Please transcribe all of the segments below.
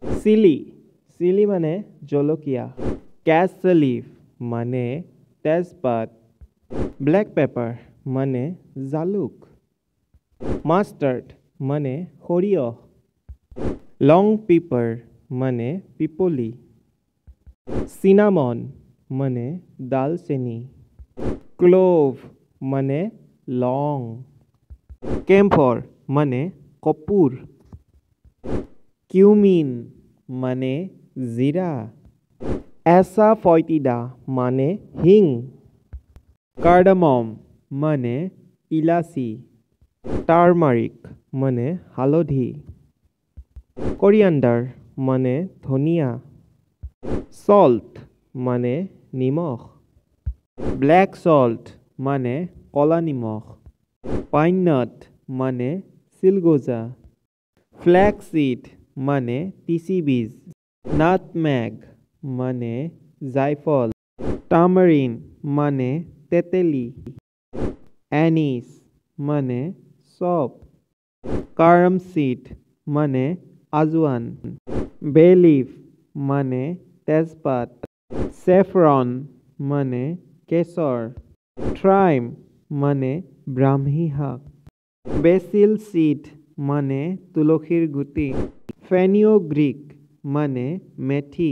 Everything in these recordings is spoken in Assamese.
চিলি চিলি মানে জলকীয়া ক্যাসেল লিফ মানে তেজপাত ব্ল্যাক পেপাৰ মানে জালুক মাস্টাৰ্ড মানে সৰিয়হ লং পেপাৰ মানে পিপলি সিনামন মানে দালচেনি ক্লোভ মানে লং কেম্ফৰ মানে কপুৰ কিউমিন মানে জিৰা এছাফয়টিডা মানে হিং কাৰ্ডামম মানে ইলাচি টাৰ্মাৰিক মানে হালধি কৰিয়াণ্ডাৰ মানে ধনিয়া সল্ট মানে নিমখ ব্ল্যাক সল্ট মানে কলা নিমখ পাইন নাট মানে চিলগোজা ফ্ল্যাক্সিড মানে তিসি বীজ নাটমেগ মানে জায়ফল টামারিন মানে তেতেলি অ্যানিস মানে সপ কারমসিড মানে আজওয়ান বে লিফ মানে তেজপাত সেফরন মানে কেশৰ থ্ৰাইম মানে ব্ৰাহ্মী শাক বেচিল সিড মানে তুলসীৰ গুটি ফেনিগ্ৰীক মানে মেথি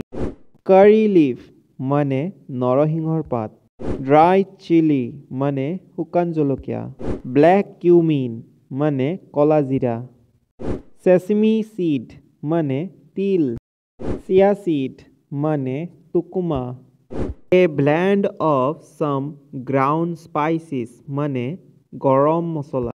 কাৰি লিফ মানে নৰসিংহৰ পাত ড্ৰাই চিলি মানে শুকান জলকীয়া ব্ল্যাক কিউমিন মানে কলা জিৰা সেসমি সিড মানে তিল চিয়া সিড মানে টুকুমা a blend of some ground spices মানে গৰম মছলা